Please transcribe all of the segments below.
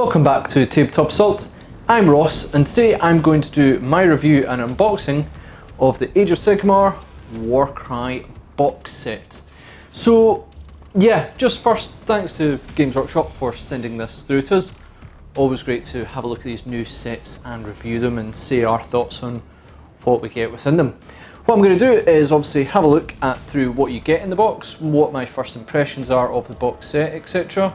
Welcome back to Tabletop Assault. I'm Ross and today I'm going to do my review and unboxing of the Age of Sigmar Warcry box set. So yeah, just first thanks to Games Workshop for sending this through to us. Always great to have a look at these new sets and review them and say our thoughts on what we get within them. What I'm going to do is obviously have a look at through what you get in the box, what my first impressions are of the box set, etc.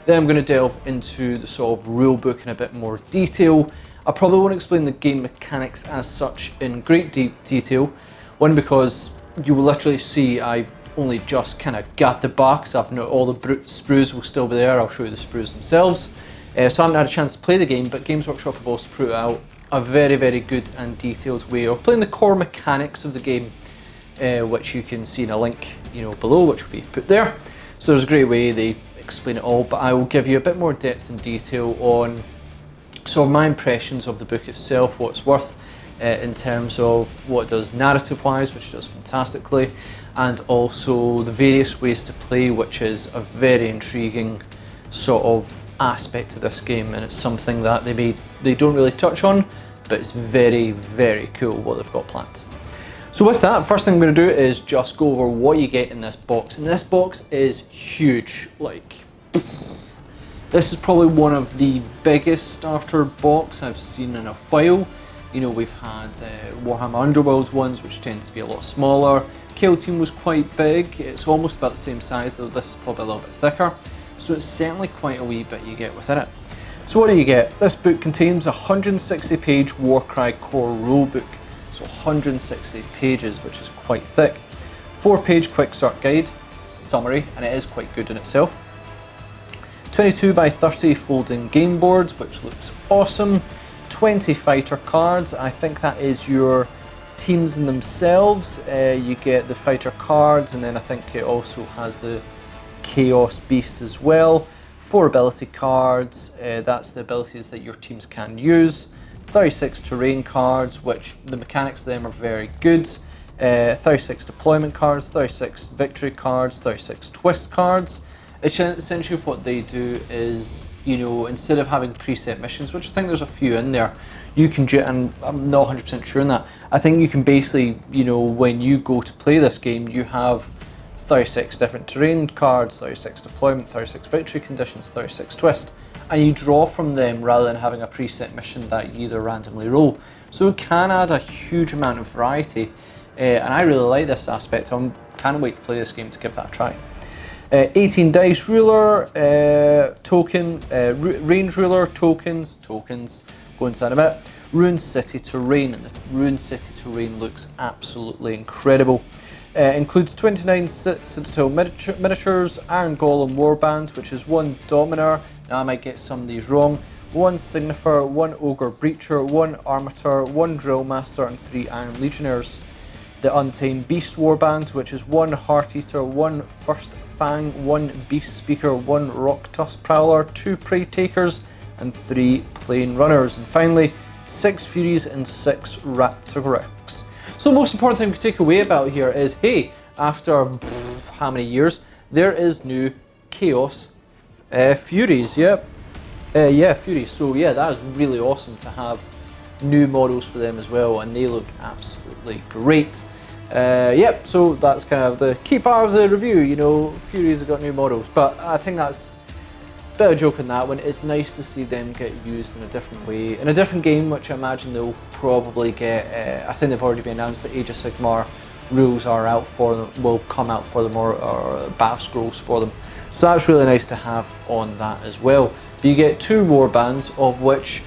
Then I'm going to delve into the sort of rulebook in a bit more detail. I probably won't explain the game mechanics as such in great detail. One, because you will literally see I only just kind of got the box up, not all the sprues will still be there. I'll show you the sprues themselves. So I haven't had a chance to play the game, but Games Workshop have also put out a very good and detailed way of playing the core mechanics of the game, which you can see in a link below, which will be put there. So there's a great way they explain it all, but I will give you a bit more depth and detail on sort of my impressions of the book itself, what it's worth in terms of what it does narrative wise, which it does fantastically, and also the various ways to play, which is a very intriguing sort of aspect to this game, and it's something that they don't really touch on, but it's very cool what they've got planned. So with that, first thing I'm going to do is just go over what you get in this box. And this box is huge. Like, this is probably one of the biggest starter box I've seen in a while. We've had Warhammer Underworlds ones, which tend to be a lot smaller. Kill Team was quite big. It's almost about the same size, though this is probably a little bit thicker. So it's certainly quite a wee bit you get within it. So what do you get? This book contains a 160-page Warcry core rulebook. So 160 pages, which is quite thick. 4-page quick start guide, summary, and it is quite good in itself. 22 by 30 folding game boards, which looks awesome. 20 fighter cards. I think that is your teams in themselves. You get the fighter cards, and then I think it also has the Chaos Beasts as well. 4 ability cards. That's the abilities that your teams can use. 36 terrain cards, which the mechanics of them are very good. 36 deployment cards, 36 victory cards, 36 twist cards. Essentially what they do is, instead of having preset missions, which I think there's a few in there, you can do, and I'm not 100% sure on that, I think you can basically, when you go to play this game, you have 36 different terrain cards, 36 deployment, 36 victory conditions, 36 twist. And you draw from them rather than having a preset mission that you either randomly roll. So it can add a huge amount of variety, and I really like this aspect. I can't wait to play this game to give that a try. 18 dice ruler, token, range ruler, tokens, go inside a bit. Ruined City terrain, and the Ruined City terrain looks absolutely incredible. Includes 29 Citadel miniatures, Iron Golem warbands, which is 1 Dominar. Now I might get some of these wrong. 1 Signifer, 1 Ogre Breacher, 1 Armator, 1 Drillmaster, and 3 Iron Legionnaires. The Untamed Beast warbands, which is 1 Heart Eater, 1 First Fang, 1 Beast Speaker, 1 Rock Tusk Prowler, 2 Prey Takers, and 3 Plane Runners. And finally, 6 Furies and 6 Raptorics. So the most important thing to take away about here is, hey, after how many years, there is new Chaos Furies, Furies. So yeah, that is really awesome to have new models for them as well, and they look absolutely great. So that's kind of the key part of the review, Furies have got new models, but I think that's a bit of a joke on that one. It's nice to see them get used in a different way, in a different game, which I imagine they'll probably get. I think they've already been announced that Age of Sigmar rules are out for them, will come out for them, or battle scrolls for them. So that's really nice to have on that as well. But you get 2 warbands, of which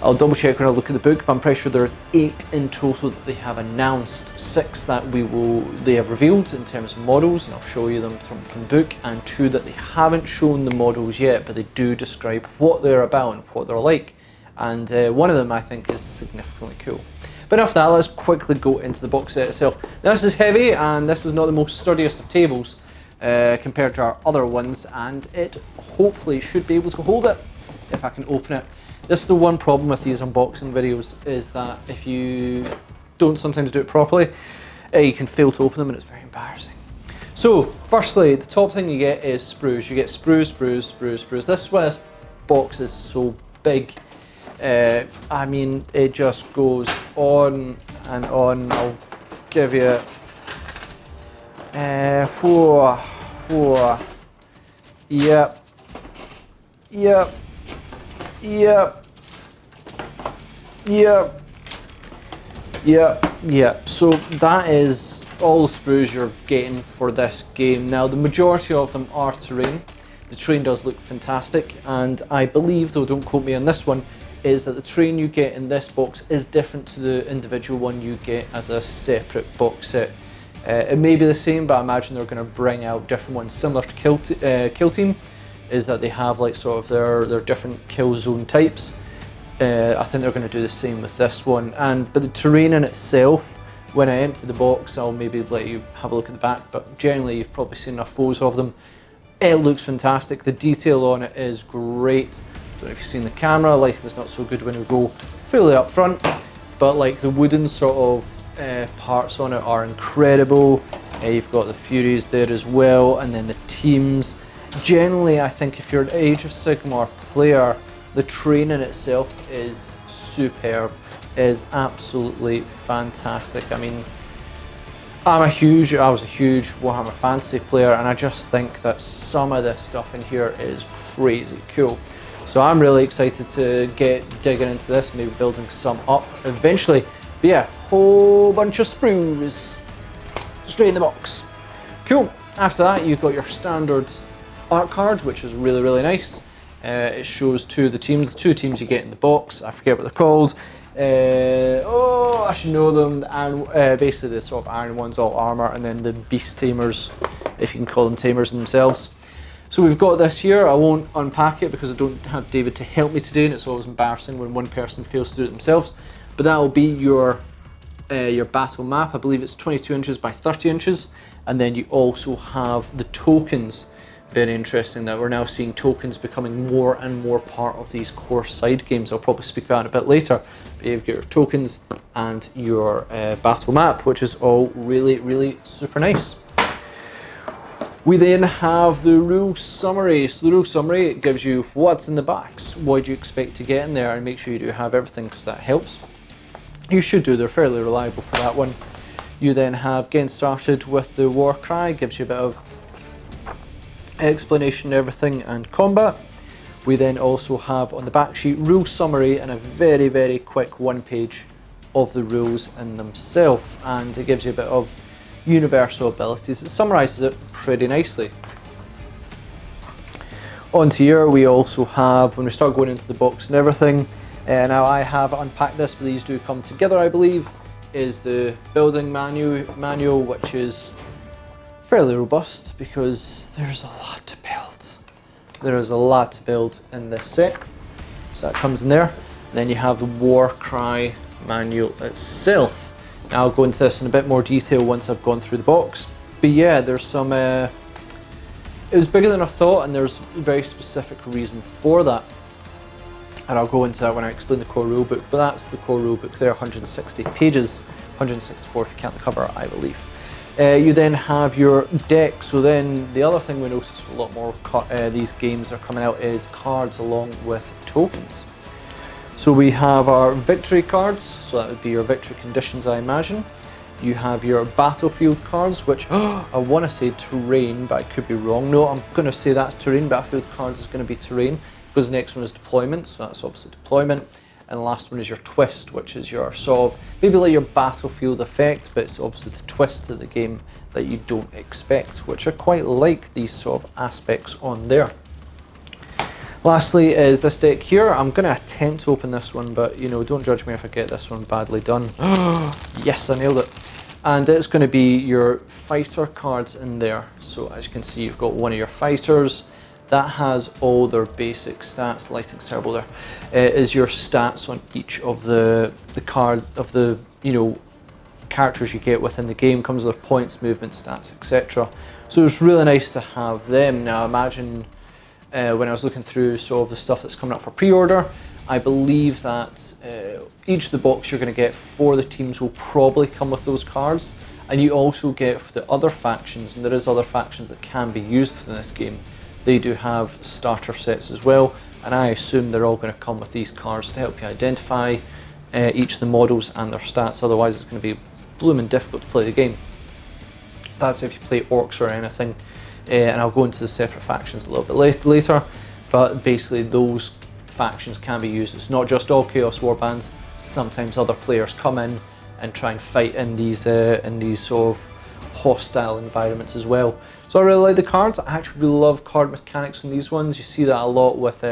I'll double check when I look at the book, but I'm pretty sure there's 8 in total that they have announced. 6 that they have revealed in terms of models, and I'll show you them from the book, and 2 that they haven't shown the models yet, but they do describe what they're about and what they're like. And one of them I think is significantly cool. But enough of that, let's quickly go into the box set itself. Now this is heavy, and this is not the most sturdiest of tables compared to our other ones, and it hopefully should be able to hold it if I can open it. This is the one problem with these unboxing videos, is that if you don't sometimes do it properly, you can fail to open them and it's very embarrassing. So firstly, the top thing you get is sprues. You get sprues. This is what this box is so big. I mean, it just goes on and on. I'll give you yep, yep, yep, yep, yep, yep. So that is all the sprues you're getting for this game. Now, the majority of them are terrain. The terrain does look fantastic, and I believe, though don't quote me on this one, is that the terrain you get in this box is different to the individual one you get as a separate box set. It may be the same, but I imagine they're going to bring out different ones, similar to Kill Team, is that they have like sort of their different kill zone types. I think they're going to do the same with this one. But the terrain in itself, when I empty the box, I'll maybe let you have a look at the back, but generally you've probably seen enough photos of them. It looks fantastic. The detail on it is great. Don't know if you've seen the camera, lighting was not so good when we go fully up front, but like the wooden sort of parts on it are incredible. You've got the Furies there as well, and then the teams. Generally, I think if you're an Age of Sigmar player, the terrain in itself is superb, is absolutely fantastic. I mean, I was a huge Warhammer Fantasy player, and I just think that some of this stuff in here is crazy cool. So I'm really excited to get digging into this, maybe building some up eventually. But yeah, whole bunch of sprues straight in the box. Cool. After that, you've got your standard art card, which is really, really nice. It shows two teams you get in the box. I forget what they're called. I should know them. And basically the sort of iron ones, all armor, and then the beast tamers, if you can call them tamers themselves. So we've got this here. I won't unpack it because I don't have David to help me today, and it's always embarrassing when one person fails to do it themselves. But that will be your battle map. I believe it's 22 inches by 30 inches. And then you also have the tokens. Very interesting that we're now seeing tokens becoming more and more part of these core side games. I'll probably speak about it a bit later. But you've got your tokens and your battle map, which is all really, really super nice. We then have the rule summary. So the rule summary, it gives you what's in the box, what do you expect to get in there, and make sure you do have everything because that helps. You should do, they're fairly reliable for that one. You then have getting started with the Warcry, gives you a bit of explanation of everything and combat. We then also have on the back sheet rule summary and a very, very quick one page of the rules in themselves, and it gives you a bit of universal abilities. It summarizes it pretty nicely. Onto here we also have, when we start going into the box and everything, now I have unpacked this, but these do come together I believe, is the building manual, which is fairly robust because there's a lot to build. There is a lot to build in this set, so that comes in there. And then you have the Warcry manual itself. Now I'll go into this in a bit more detail once I've gone through the box. But yeah, there's some, it was bigger than I thought, and there's a very specific reason for that. And I'll go into that when I explain the core rulebook, but that's the core rulebook there, 160 pages, 164 if you count the cover, I believe. You then have your deck. So then the other thing we notice a lot more these games are coming out is cards along with tokens. So we have our victory cards, so that would be your victory conditions I imagine. You have your battlefield cards, which I want to say terrain, but I could be wrong. No, I'm going to say that's terrain. Battlefield cards is going to be terrain, because the next one is deployment, so that's obviously deployment. And the last one is your twist, which is your sort of, maybe like your battlefield effect, but it's obviously the twist to the game that you don't expect, which I quite like these sort of aspects on there. Lastly is this deck here. I'm going to attempt to open this one, but you know, don't judge me if I get this one badly done. Yes, I nailed it. And it's going to be your fighter cards in there. So as you can see, you've got one of your fighters. That has all their basic stats. Lighting's terrible there. Is your stats on each of the card of the, you know, characters you get within the game. Comes with their points, movement, stats, etc. So it's really nice to have them. Now imagine when I was looking through sort of the stuff that's coming up for pre-order, I believe that each of the box you're going to get for the teams will probably come with those cards, and you also get for the other factions, and there is other factions that can be used within this game. They do have starter sets as well and I assume they're all going to come with these cards to help you identify each of the models and their stats, otherwise it's going to be blooming difficult to play the game. That's if you play orcs or anything, and I'll go into the separate factions a little bit later, but basically those factions can be used. It's not just all Chaos Warbands, sometimes other players come in and try and fight in these sort of hostile environments as well. So I really like the cards. I actually love card mechanics on these ones. You see that a lot with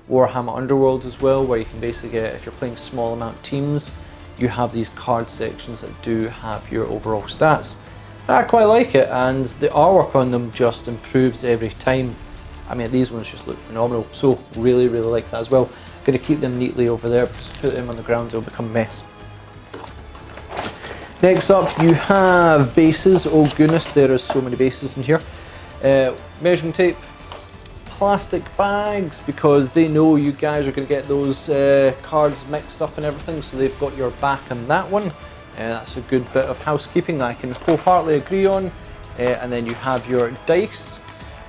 Warhammer Underworld as well, where you can basically get, if you're playing small amount teams, you have these card sections that do have your overall stats. I quite like it, and the artwork on them just improves every time. I mean, these ones just look phenomenal, so really like that as well. I'm going to keep them neatly over there, because if I put them on the ground they'll become a mess. Next up you have bases. Oh goodness, there is so many bases in here. Measuring tape, plastic bags, because they know you guys are going to get those cards mixed up and everything, so they've got your back on that one. That's a good bit of housekeeping I can wholeheartedly agree on. And then you have your dice,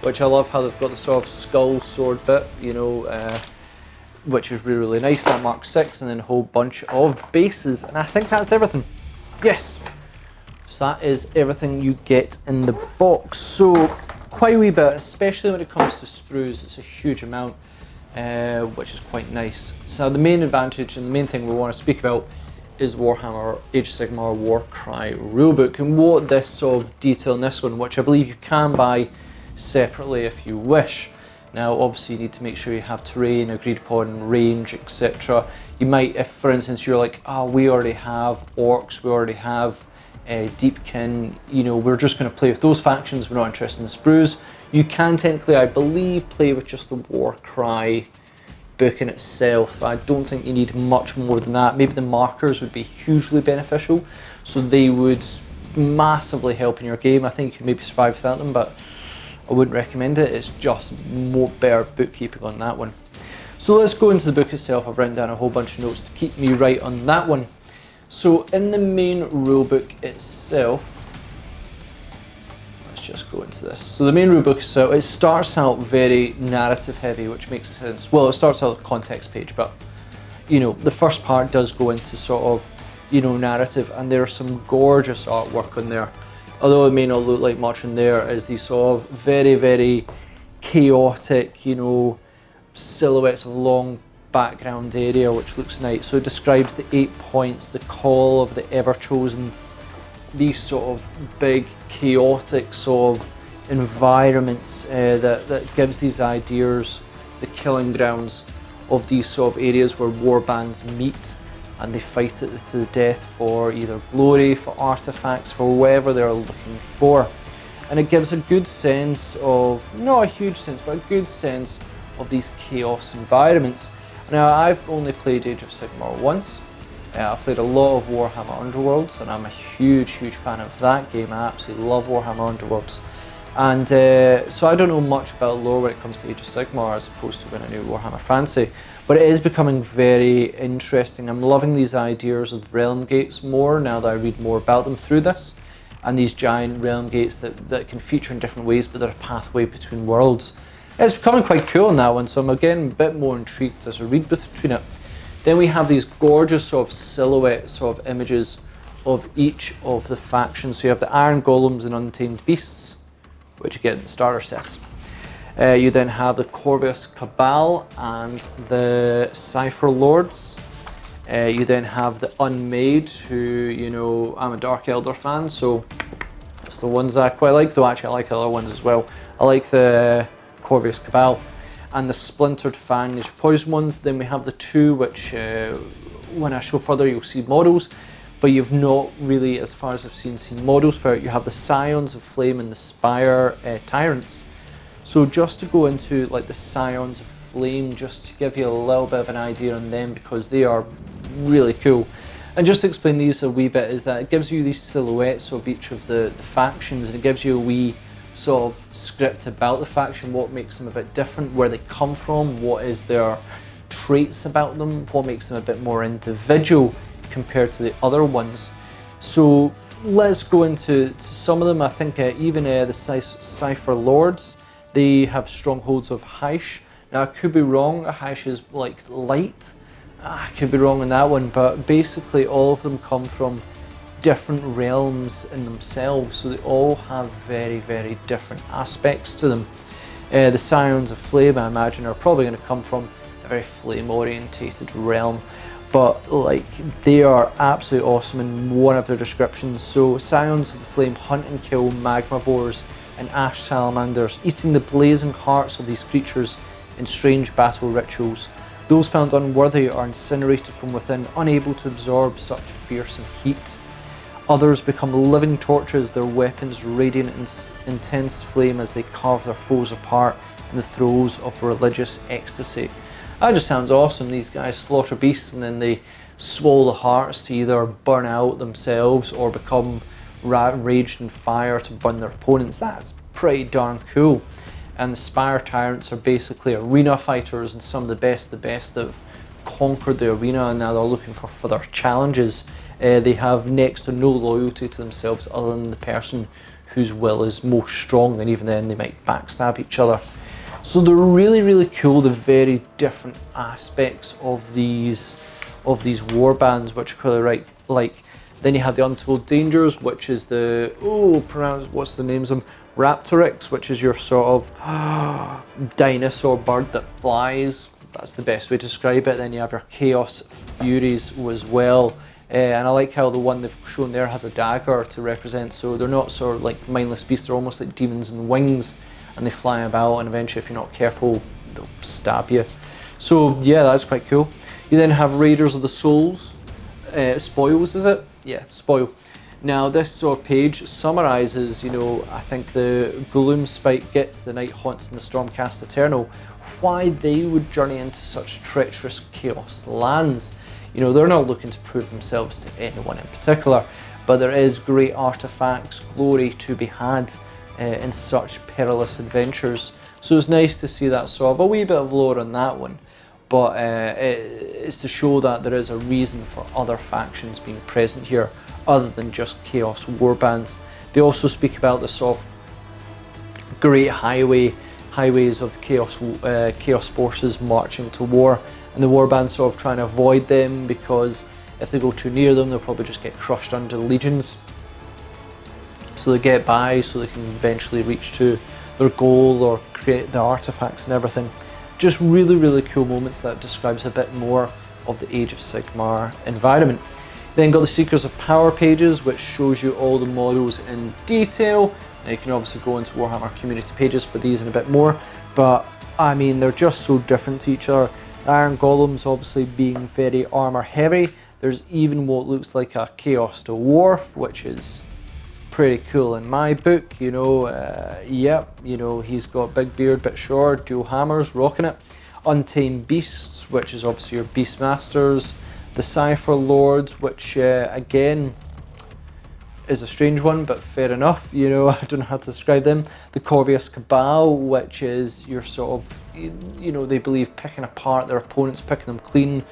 which I love how they've got the sort of skull sword bit, you know, which is really nice. That marks 6, and then a whole bunch of bases, and I think that's everything. Yes, so that is everything you get in the box. So quite a wee bit, especially when it comes to sprues. It's a huge amount, which is quite nice. So the main advantage and the main thing we want to speak about is Warhammer Age of Sigmar Warcry rulebook, and what this sort of detail in this one, which I believe you can buy separately if you wish. Now obviously you need to make sure you have terrain agreed upon, range, etc. You might, if for instance you're like, oh, we already have orcs, we already have deepkin, you know, we're just going to play with those factions, we're not interested in the sprues. You can technically, I believe, play with just the Warcry book in itself. I don't think you need much more than that. Maybe the markers would be hugely beneficial, so they would massively help in your game. I think you could maybe survive without them, but I wouldn't recommend it. It's just more better bookkeeping on that one. So let's go into the book itself. I've written down a whole bunch of notes to keep me right on that one. So in the main rulebook itself, let's just go into this. So the main rulebook itself, it starts out very narrative heavy, which makes sense. Well, it starts out with a context page, but you know, the first part does go into sort of, you know, narrative, and there's some gorgeous artwork on there. Although it may not look like much in there, is these sort of very chaotic, you know, silhouettes of long background area, which looks nice. So it describes the 8 points, the call of the ever-chosen, these sort of big chaotic sort of environments that gives these ideas, the killing grounds of these sort of areas where warbands meet and they fight it to the death for either glory, for artifacts, for whatever they're looking for. And it gives a good sense of, not a huge sense, but a good sense of these chaos environments. Now, I've only played Age of Sigmar once. I've played a lot of Warhammer Underworlds, and I'm a huge fan of that game. I absolutely love Warhammer Underworlds. And so I don't know much about lore when it comes to Age of Sigmar as opposed to when I knew Warhammer Fantasy. But it is becoming very interesting. I'm loving these ideas of realm gates more now that I read more about them through this. And these giant realm gates that can feature in different ways, but they're a pathway between worlds. It's becoming quite cool in that one, so I'm again a bit more intrigued as I read between it. Then we have these gorgeous sort of silhouette sort of images of each of the factions. So you have the Iron Golems and Untamed Beasts, which you get in the starter sets. You then have the Corvus Cabal and the Cypher Lords. You then have the Unmade, who, you know, I'm a Dark Elder fan, so that's the ones I quite like, though actually I like other ones as well. I like the Corvus Cabal and the Splintered Fang is your poison ones. Then we have the two which, when I show further, you'll see models, but you've not really, as far as I've seen models for it. You have the Scions of Flame and the Spire Tyrants. So just to go into like the Scions of Flame, just to give you a little bit of an idea on them, because they are really cool. And just to explain these a wee bit, is that it gives you these silhouettes of each of the factions, and it gives you a wee sort of script about the faction, what makes them a bit different, where they come from, what is their traits about them, what makes them a bit more individual compared to the other ones. So let's go into some of them. I think even the Cypher Lords, they have strongholds of Heish. Now I could be wrong, Ahash is like light, I could be wrong on that one, but basically all of them come from different realms in themselves, so they all have very, very different aspects to them. The Scions of Flame, I imagine, are probably going to come from a very flame-orientated realm, but like they are absolutely awesome in one of their descriptions. So Scions of the Flame hunt and kill magmavores and ash salamanders, eating the blazing hearts of these creatures in strange battle rituals. Those found unworthy are incinerated from within, unable to absorb such fearsome heat. Others become living torches, their weapons radiant in intense flame as they carve their foes apart in the throes of religious ecstasy. That just sounds awesome. These guys slaughter beasts and then they swallow the hearts to either burn out themselves or become raged in fire to burn their opponents. That's pretty darn cool. And the Spire Tyrants are basically arena fighters, and some of the best that have conquered the arena, and now they're looking for further challenges. They have next to no loyalty to themselves other than the person whose will is most strong, and even then they might backstab each other. So they're really, really cool, the very different aspects of these warbands, which are really like. Then you have the Untold Dangers, which is the, what's the names of them? Raptorix, which is your sort of dinosaur bird that flies. That's the best way to describe it. Then you have your Chaos Furies as well. And I like how the one they've shown there has a dagger to represent, so they're not sort of like mindless beasts, they're almost like demons in wings, and they fly about, and eventually if you're not careful, they'll stab you. So yeah, that's quite cool. You then have Raiders of the Souls, Spoils, is it? Yeah, Spoil. Now this sort of page summarizes, I think the Gloomspite gets the Night Haunts and the Stormcast Eternal, why they would journey into such treacherous chaos lands. They're not looking to prove themselves to anyone in particular, but there is great artifacts, glory to be had in such perilous adventures. So it's nice to see that sort of a wee bit of lore on that one, but it's to show that there is a reason for other factions being present here, other than just Chaos Warbands. They also speak about the sort of great highways of the Chaos forces marching to war, and the warbands sort of trying to avoid them, because if they go too near them, they'll probably just get crushed under the legions. So they get by so they can eventually reach to their goal or create the artifacts and everything. Just really, really cool moments that describes a bit more of the Age of Sigmar environment. Then got the Seekers of Power pages, which shows you all the models in detail. Now you can obviously go into Warhammer community pages for these and a bit more, but I mean, they're just so different to each other. Iron Golems obviously being very armor heavy. There's even what looks like a Chaos Dwarf, which is pretty cool in my book. He's got big beard, bit short, dual hammers, rocking it. Untamed Beasts, which is obviously your Beastmasters. The Cypher Lords, which again is a strange one, but fair enough. I don't know how to describe them. The Corvius Cabal, which is your sort of, they believe picking apart their opponents, picking them clean,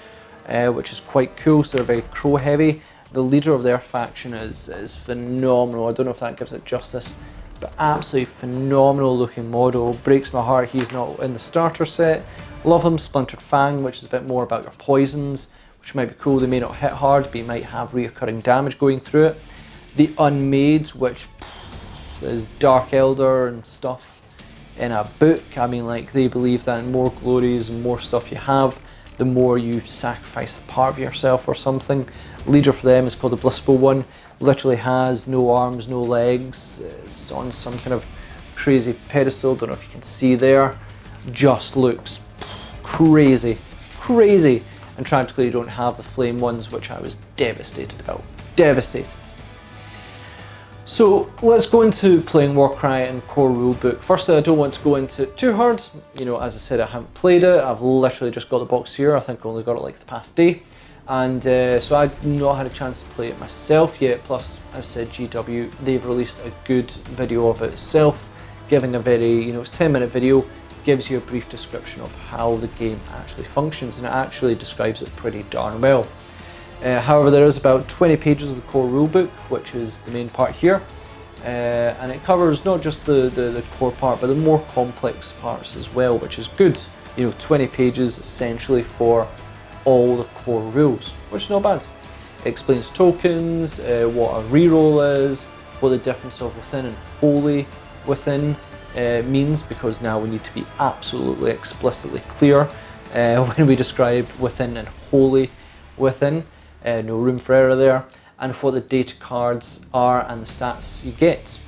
which is quite cool. So they're very crow heavy. The leader of their faction is phenomenal. I don't know if that gives it justice, but absolutely phenomenal looking model. Breaks my heart he's not in the starter set. Love him. Splintered Fang, which is a bit more about your poisons, which might be cool. They may not hit hard, but you might have reoccurring damage going through it. The Unmaids, which is Dark Elder and stuff in a book. I mean, like, they believe that the more glories and more stuff you have, the more you sacrifice a part of yourself or something. Leader for them is called the Blissful One. Literally has no arms, no legs. It's on some kind of crazy pedestal. Don't know if you can see there. Just looks crazy. And tragically you don't have the flame ones, which I was devastated about. Devastated. So let's go into playing Warcry and core rulebook. Firstly, I don't want to go into it too hard. As I said, I haven't played it. I've literally just got the box here. I think I only got it like the past day. And so I've not had a chance to play it myself yet. Plus, as I said, GW, they've released a good video of it itself, giving a very, it's a 10-minute video, gives you a brief description of how the game actually functions, and it actually describes it pretty darn well. However, there is about 20 pages of the core rulebook, which is the main part here, and it covers not just the core part, but the more complex parts as well, which is good. 20 pages essentially for all the core rules, which is not bad. It explains tokens, what a reroll is, what the difference of within and wholly within means, because now we need to be absolutely explicitly clear when we describe within and wholly within, no room for error there, and what the data cards are and the stats you get.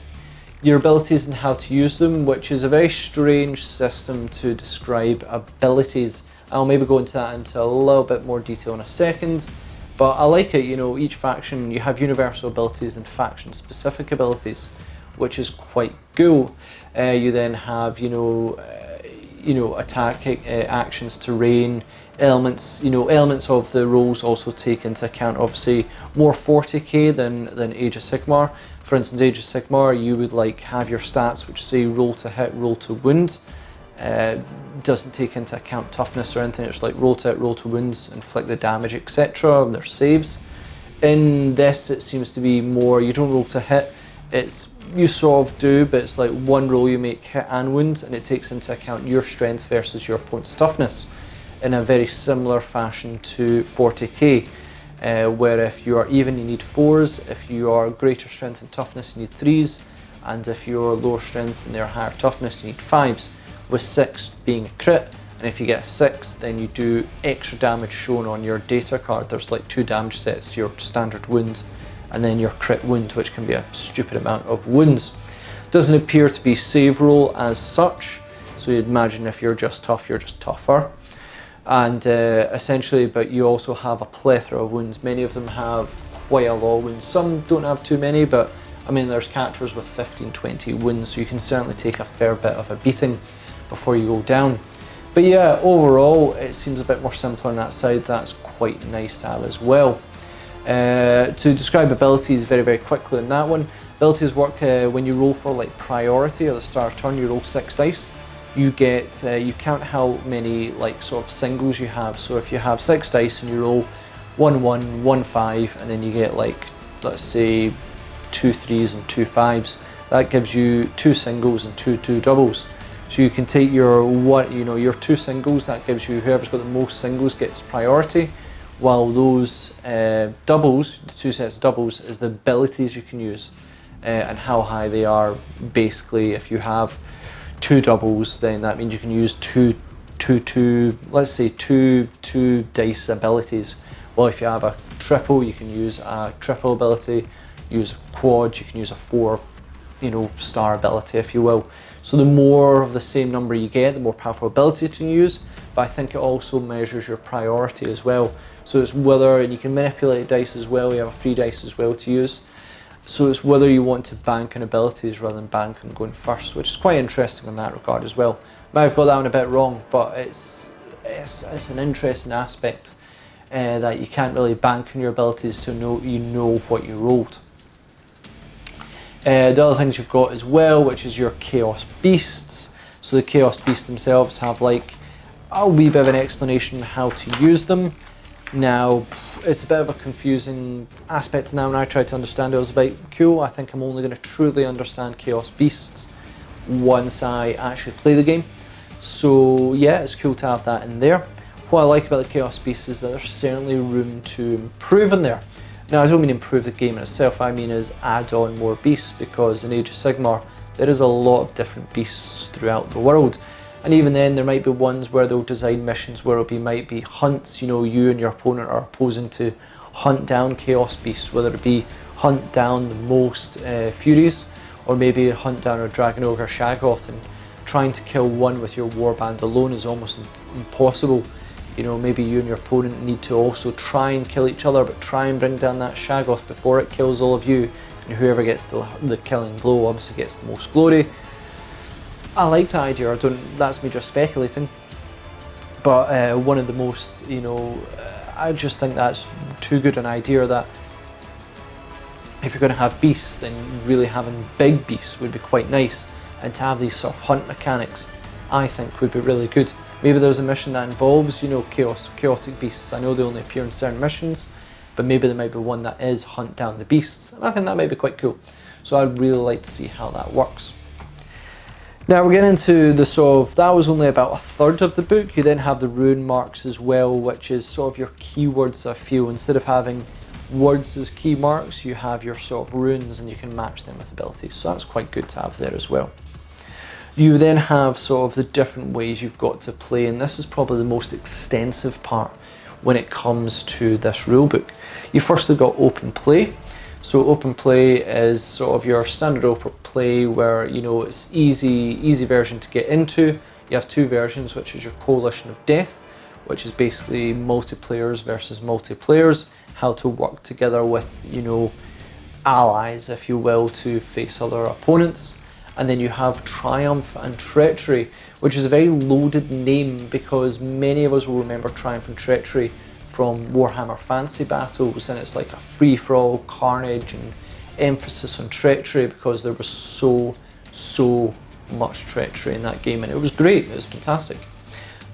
Your abilities and how to use them, which is a very strange system to describe abilities. I'll maybe go into that into a little bit more detail in a second, but I like it. Each faction, you have universal abilities and faction specific abilities, which is quite cool. You then have attack actions, terrain, elements. Elements of the rules also take into account obviously more 40k than Age of Sigmar. For instance, Age of Sigmar, you would have your stats which say roll to hit, roll to wound. Doesn't take into account toughness or anything. It's like roll to hit, roll to wounds, inflict the damage, etc. and their saves. In this, it seems to be more, you don't roll to hit. You sort of do, but it's like one roll you make hit and wound, and it takes into account your strength versus your opponent's toughness in a very similar fashion to 40k, where if you are even you need 4s, if you are greater strength and toughness you need 3s, and if you're lower strength and they're higher toughness you need 5s, with 6 being a crit. And if you get a 6, then you do extra damage shown on your data card. There's 2 damage sets, your standard wound and then your crit wound, which can be a stupid amount of wounds. Doesn't appear to be save roll as such, so you'd imagine if you're just tough, you're just tougher. And essentially, but you also have a plethora of wounds. Many of them have quite a lot of wounds. Some don't have too many, but I mean there's characters with 15, 20 wounds, so you can certainly take a fair bit of a beating before you go down. But yeah, overall it seems a bit more simpler on that side. That's quite nice to have as well. To describe abilities very, very quickly on that one, abilities work when you roll for priority at the start of turn. You roll 6 dice. You get you count how many sort of singles you have. So if you have 6 dice and you roll 1 1 1 5, and then you get let's say 2 3s and 2 5s, that gives you 2 singles and 2 doubles. So you can take your your 2 singles, that gives you whoever's got the most singles gets priority, while those doubles, the 2 sets of doubles, is the abilities you can use and how high they are. Basically, if you have 2 doubles, then that means you can use let's say two dice abilities. Well, if you have a triple, you can use a triple ability. Use a quad, you can use a 4 star ability, if you will. So the more of the same number you get, the more powerful ability you can use, but I think it also measures your priority as well. So it's whether, and you can manipulate dice as well, you have a free dice as well to use. So it's whether you want to bank on abilities rather than bank on going first, which is quite interesting in that regard as well. Might have got that one a bit wrong, but it's an interesting aspect that you can't really bank on your abilities to know what you rolled. The other things you've got as well, which is your Chaos Beasts. So the Chaos Beasts themselves have a wee bit of an explanation on how to use them. Now, it's a bit of a confusing aspect now, and I tried to understand it. It was a bit cool. I think I'm only going to truly understand Chaos Beasts once I actually play the game. So yeah, it's cool to have that in there. What I like about the Chaos Beasts is that there's certainly room to improve in there. Now, I don't mean improve the game in itself, I mean is add on more beasts, because in Age of Sigmar there is a lot of different beasts throughout the world. And even then, there might be ones where they'll design missions where might be hunts. You and your opponent are opposing to hunt down Chaos Beasts, whether it be hunt down the most Furies, or maybe hunt down a Dragon Ogre Shaggoth, and trying to kill one with your warband alone is almost impossible. Maybe you and your opponent need to also try and kill each other, but try and bring down that Shaggoth before it kills all of you, and whoever gets the killing blow obviously gets the most glory. I like that idea. That's me just speculating, but one of the most, I just think that's too good an idea, that if you're going to have beasts, then really having big beasts would be quite nice, and to have these sort of hunt mechanics I think would be really good. Maybe there's a mission that involves, chaotic beasts. I know they only appear in certain missions, but maybe there might be one that is hunt down the beasts, and I think that might be quite cool. So I'd really like to see how that works. Now we're getting into the sort of, that was only about a third of the book. You then have the rune marks as well, which is sort of your keywords. I feel instead of having words as key marks, you have your sort of runes and you can match them with abilities. So that's quite good to have there as well. You then have sort of the different ways you've got to play, and this is probably the most extensive part when it comes to this rulebook. You firstly got open play. So open play is sort of your standard open play where, you know, it's easy version to get into. You have two versions, which is your Coalition of Death, which is basically multiplayers versus multiplayers, how to work together with, you know, allies, if you will, to face other opponents. And then you have Triumph and Treachery, which is a very loaded name because many of us will remember Triumph and Treachery from Warhammer Fantasy Battles, and it's like a free-for-all carnage and emphasis on treachery because there was so much treachery in that game, and it was great, it was fantastic.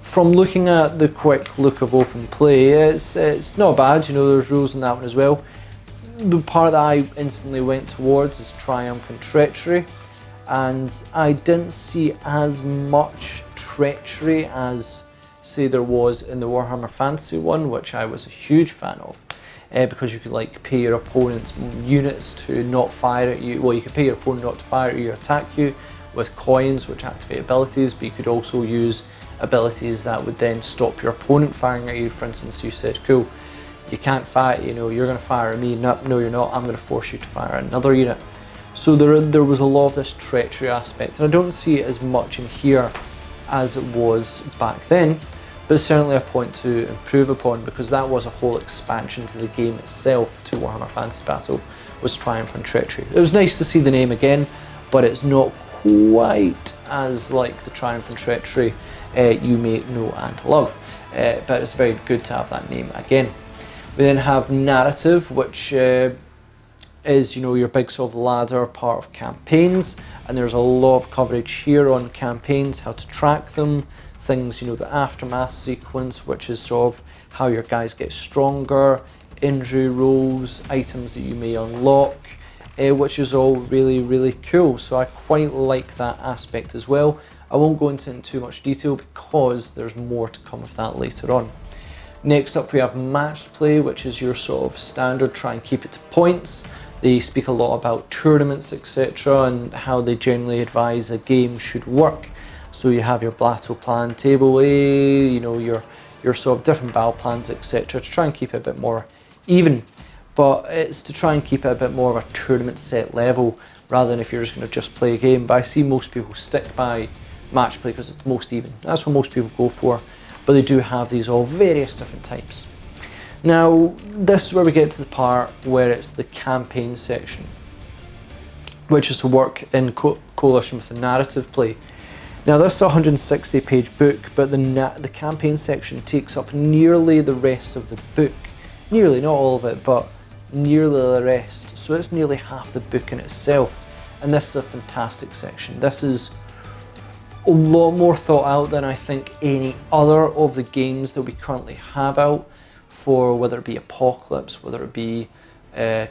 From looking at the quick look of open play, it's not bad, you know, there's rules in that one as well. The part that I instantly went towards is Triumph and Treachery, and I didn't see as much treachery as say there was in the Warhammer Fantasy one, which I was a huge fan of, because you could like pay your opponent's units to not fire at you. Well, you could pay your opponent not to fire at you or attack you with coins which activate abilities, but you could also use abilities that would then stop your opponent firing at you. For instance, you said, cool, you can't fire, you know, you're going to fire at me. No, you're not, I'm going to force you to fire at another unit. So there was a lot of this treachery aspect, and I don't see it as much in here as it was back then. But it's certainly a point to improve upon, because that was a whole expansion to the game itself, to Warhammer Fantasy Battle, was Triumph and Treachery. It was nice to see the name again, but it's not quite as like the Triumph and Treachery you may know and love. But it's very good to have that name again. We then have Narrative, which is, you know, your big sort of ladder part of campaigns, and there's a lot of coverage here on campaigns, how to track them, things, you know, the aftermath sequence, which is sort of how your guys get stronger, injury rolls, items that you may unlock, which is all really cool. So I quite like that aspect as well. I won't go into it in too much detail because there's more to come of that later on. Next up we have matched play, which is your sort of standard, try and keep it to points. They speak a lot about tournaments, etc., and how they generally advise a game should work. So you have your battle plan, table A, you know, your sort of different battle plans, etc., to try and keep it a bit more even. But it's to try and keep it a bit more of a tournament set level, rather than if you're just going to just play a game. But I see most people stick by match play because it's the most even. That's what most people go for. But they do have these all various different types. Now, this is where we get to the part where it's the campaign section, which is to work in coalition with the narrative play. Now this is a 160 page book, but the campaign section takes up nearly the rest of the book. Nearly, not all of it, but nearly the rest. So it's nearly half the book in itself. And this is a fantastic section. This is a lot more thought out than I think any other of the games that we currently have out, for whether it be Apocalypse, whether it be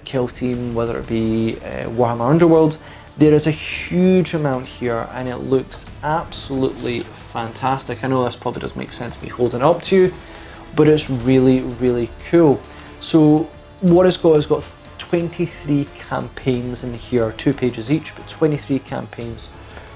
Kill Team, whether it be Warhammer Underworlds. There is a huge amount here, and it looks absolutely fantastic. I know this probably doesn't make sense me holding it up to you, but it's really cool. So what it's got 23 campaigns in here, 2 pages each, but 23 campaigns.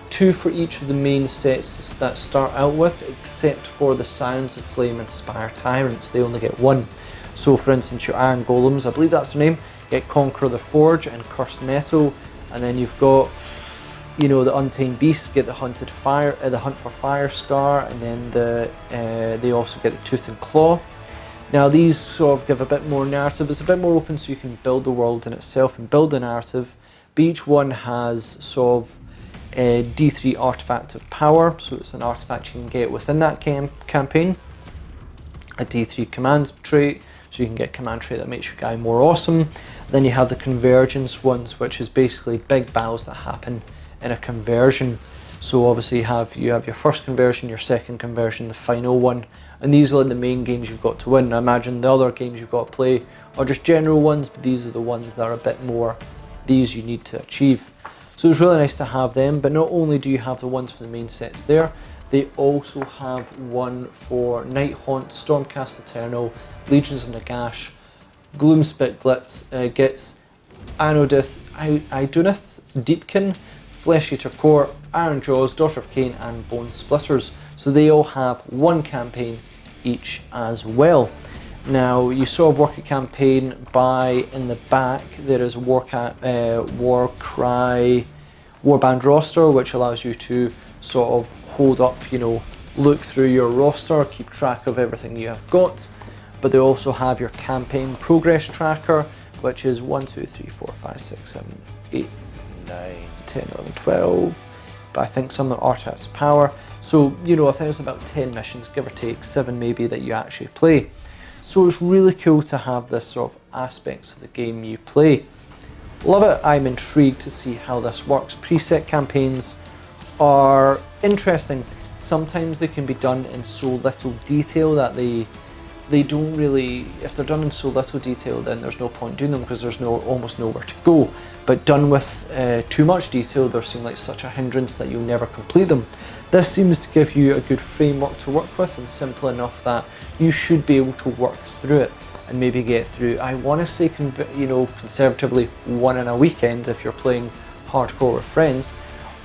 2 for each of the main sets that start out with, except for the Scions of Flame and Spire Tyrants. They only get 1. So for instance, your Iron Golems, I believe that's their name, get Conqueror the Forge and Cursed Metal. And then you've got, you know, the Untamed Beasts get the Hunt for Fire Scar, and then they also get the Tooth and Claw. Now these sort of give a bit more narrative. It's a bit more open, so you can build the world in itself and build the narrative. But each one has sort of a D3 artifact of power, so it's an artifact you can get within that campaign. A D3 command trait, so you can get a command trait that makes your guy more awesome. Then you have the convergence ones, which is basically big battles that happen in a conversion. So obviously you have your first conversion, your second conversion, the final one, and these are the main games you've got to win. I imagine the other games you've got to play are just general ones, but these are the ones that are a bit more, these you need to achieve. So it's really nice to have them, but not only do you have the ones for the main sets there, they also have one for Nighthaunt, Stormcast Eternal, Legions of Nagash, Gloomspit Gits, Anodith, Idunith, Deepkin, Flesh Eater Core, Iron Jaws, Daughter of Cain, and Bone Splitters. So they all have one campaign each as well. Now, you saw a Warcry campaign in the back. There is a Warcry warband roster, which allows you to sort of hold up, look through your roster, keep track of everything you have got. But they also have your campaign progress tracker, which is 1, 2, 3, 4, 5, 6, 7, 8, 9, 10, 11, 12. But I think some are artifacts of power. So, I think there's about 10 missions, give or take, 7 maybe, that you actually play. So it's really cool to have this sort of aspects of the game you play. Love it. I'm intrigued to see how this works. Preset campaigns are interesting. Sometimes they can be done in so little detail that they don't really, if they're done in so little detail, then there's no point doing them because there's almost nowhere to go. But done with too much detail, they seem like such a hindrance that you'll never complete them. This seems to give you a good framework to work with, and simple enough that you should be able to work through it and maybe get through, I want to say, conservatively, one in a weekend if you're playing hardcore with friends.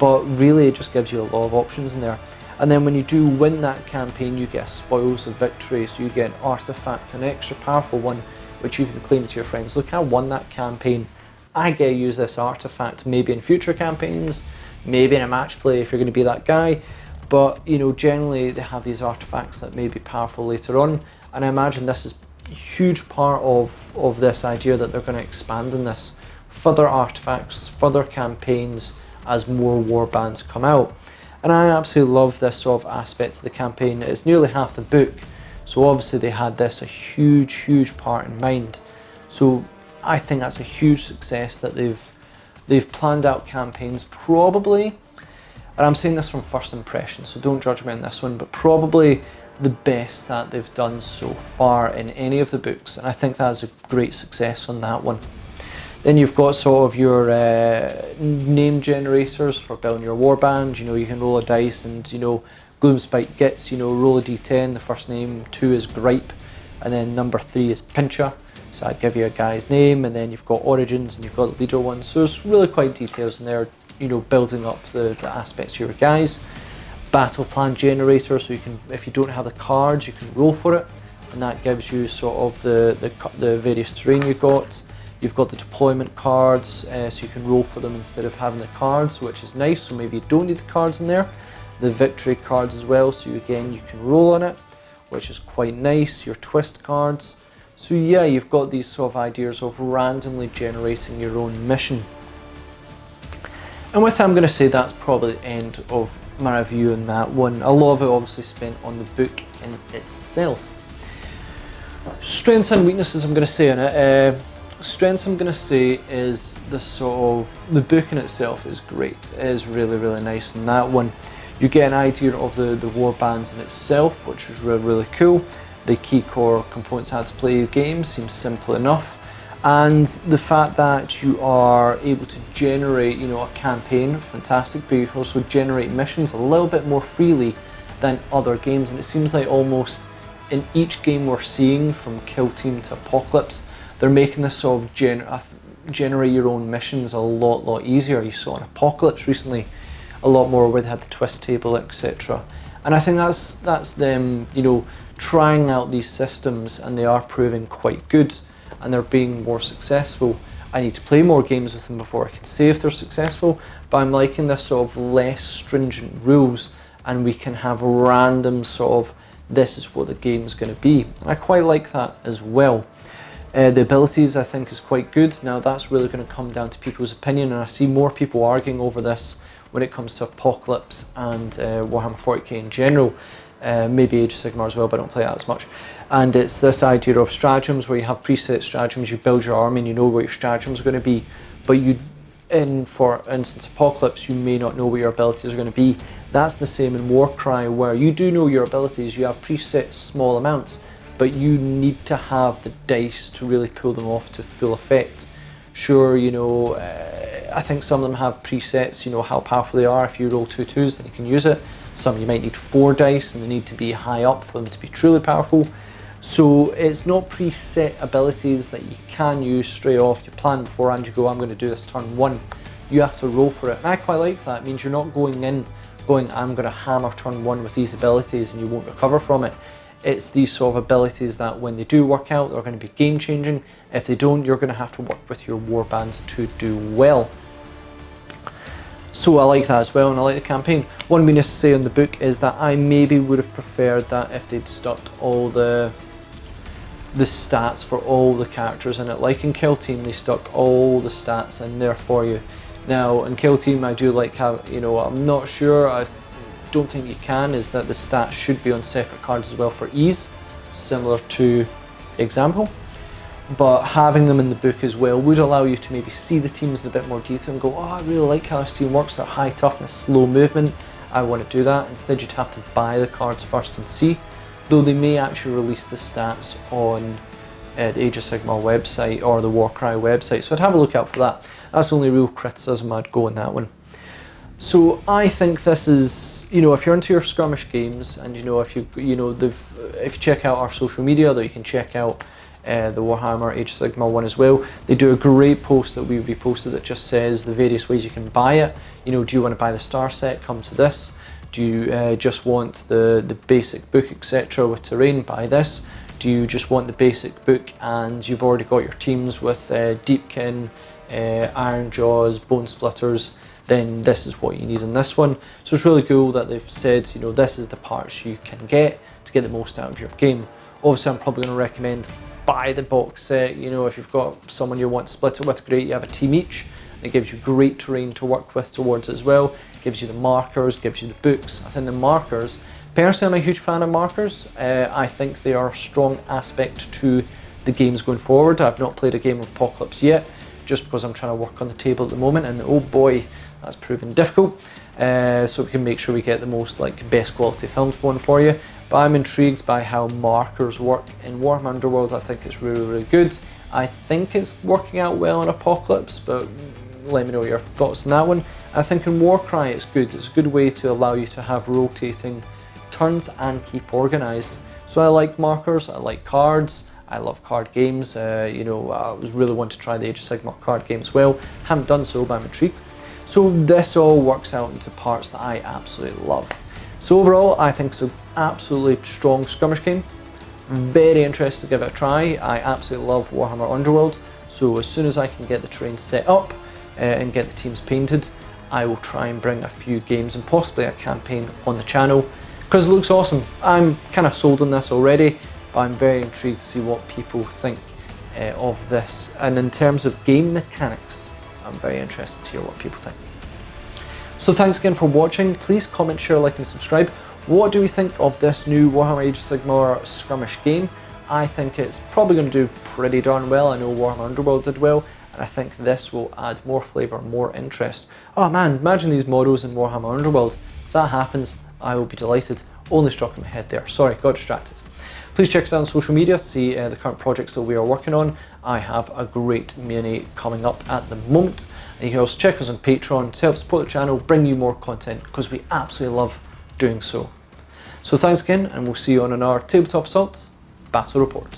But really, it just gives you a lot of options in there. And then when you do win that campaign, you get spoils of victory. So you get an artifact, an extra powerful one, which you can claim to your friends. Look, I won that campaign. I get to use this artifact maybe in future campaigns, maybe in a match play if you're going to be that guy. But, generally they have these artifacts that may be powerful later on. And I imagine this is a huge part of this idea that they're going to expand on this. Further artifacts, further campaigns as more warbands come out. And I absolutely love this sort of aspect of the campaign. It's nearly half the book, so obviously they had this a huge part in mind. So I think that's a huge success that they've planned out campaigns, probably, and I'm saying this from first impression, so don't judge me on this one, but probably the best that they've done so far in any of the books, and I think that's a great success on that one. Then you've got sort of your name generators for building your warband. You can roll a dice and, Gloomspite Gits, roll a d10. The first name, 2 is Gripe, and then number 3 is Pincher. So I'd give you a guy's name, and then you've got origins and you've got the leader one. So it's really quite details in there, building up the aspects of your guys. Battle plan generator, so you can, if you don't have the cards, you can roll for it, and that gives you sort of the various terrain you've got. You've got the deployment cards, so you can roll for them instead of having the cards, which is nice, so maybe you don't need the cards in there. The victory cards as well, so you can roll on it, which is quite nice. Your twist cards. So yeah, you've got these sort of ideas of randomly generating your own mission. And with that, I'm going to say that's probably the end of my review on that one. A lot of it obviously spent on the book in itself. Strengths and weaknesses I'm going to say on it. Strengths I'm going to say is the book in itself is great. It is really nice in that one. You get an idea of the warbands in itself, which is really cool. The key core components how to play the game seems simple enough. And the fact that you are able to generate, a campaign, fantastic, but you can also generate missions a little bit more freely than other games. And it seems like almost in each game we're seeing, from Kill Team to Apocalypse, they're making this sort of generate your own missions a lot easier. You saw in Apocalypse recently a lot more where they had the twist table, etc. And I think that's them, trying out these systems, and they are proving quite good, and they're being more successful. I need to play more games with them before I can say if they're successful, but I'm liking this sort of less stringent rules, and we can have random sort of, this is what the game's going to be. I quite like that as well. The abilities I think is quite good. Now that's really going to come down to people's opinion, and I see more people arguing over this when it comes to Apocalypse and Warhammer 40k in general. Maybe Age of Sigmar as well, but I don't play that as much. And it's this idea of stratagems where you have preset stratagems, you build your army and you know what your stratagems are going to be, but for instance Apocalypse, you may not know what your abilities are going to be. That's the same in Warcry, where you do know your abilities, you have preset small amounts, but you need to have the dice to really pull them off to full effect. Sure, you know, I think some of them have presets, you know, how powerful they are. If you roll 2 2s, then you can use it. Some you might need 4 dice and they need to be high up for them to be truly powerful. So it's not preset abilities that you can use straight off. You plan beforehand, you go, I'm going to do this turn 1. You have to roll for it. And I quite like that. It means you're not going in going, I'm going to hammer turn 1 with these abilities and you won't recover from it. It's these sort of abilities that when they do work out, they're going to be game changing. If they don't, you're going to have to work with your warbands to do well. So I like that as well, and I like the campaign. One weakness to say on the book is that I maybe would have preferred that if they'd stuck all the stats for all the characters in it. Like in Kill Team, they stuck all the stats in there for you. Now in Kill Team, I do like how, you know, I'm not sure, I don't think you can, is that the stats should be on separate cards as well for ease, similar to Example. But having them in the book as well would allow you to maybe see the teams in a bit more detail and go, oh, I really like how this team works, they're high toughness, slow movement, I want to do that. Instead you'd have to buy the cards first and see, though they may actually release the stats on the Age of Sigmar website or the Warcry website, so I'd have a look out for that. That's the only real criticism I'd go on that one. So I think this is, you know, if you're into your skirmish games, and you know, if you check out our social media, though you can check out the Warhammer Age of Sigmar one as well. They do a great post that we reposted that just says the various ways you can buy it. You know, do you want to buy the star set? Come to this. Do you just want the basic book, etc. with terrain? Buy this. Do you just want the basic book and you've already got your teams with Deepkin, Iron Jaws, Bone Splitters? Then this is what you need in this one. So it's really cool that they've said, you know, this is the parts you can get to get the most out of your game. Obviously, I'm probably going to recommend buy the box set. You know, if you've got someone you want to split it with, great, you have a team each. It gives you great terrain to work with towards it as well. It gives you the markers, gives you the books. I think the markers, personally I'm a huge fan of markers. I think they are a strong aspect to the games going forward. I've not played a game of Apocalypse yet, just because I'm trying to work on the table at the moment, and oh boy, that's proven difficult. So we can make sure we get the most best quality films going for you. But I'm intrigued by how markers work in Warhammer Underworld. I think it's really, really good. I think it's working out well in Apocalypse, but let me know your thoughts on that one. I think in Warcry it's good. It's a good way to allow you to have rotating turns and keep organised. So I like markers, I like cards, I love card games. You know, I was really wanting to try the Age of Sigmar card game as well. Haven't done so, but I'm intrigued. So this all works out into parts that I absolutely love. So overall, I think it's an absolutely strong skirmish game. Very interested to give it a try. I absolutely love Warhammer Underworld. So as soon as I can get the terrain set up and get the teams painted, I will try and bring a few games and possibly a campaign on the channel, because it looks awesome. I'm kind of sold on this already, but I'm very intrigued to see what people think of this. And in terms of game mechanics, I'm very interested to hear what people think. So thanks again for watching. Please comment, share, like and subscribe. What do we think of this new Warhammer Age of Sigmar skirmish game? I think it's probably going to do pretty darn well. I know Warhammer Underworld did well, and I think this will add more flavour, more interest. Oh man, imagine these models in Warhammer Underworld. If that happens, I will be delighted. Only struck in my head there. Sorry, got distracted. Please check us out on social media to see the current projects that we are working on. I have a great mini coming up at the moment. And you can also check us on Patreon to help support the channel, bring you more content, because we absolutely love doing so. So thanks again, and we'll see you on our Tabletop Assault Battle Report.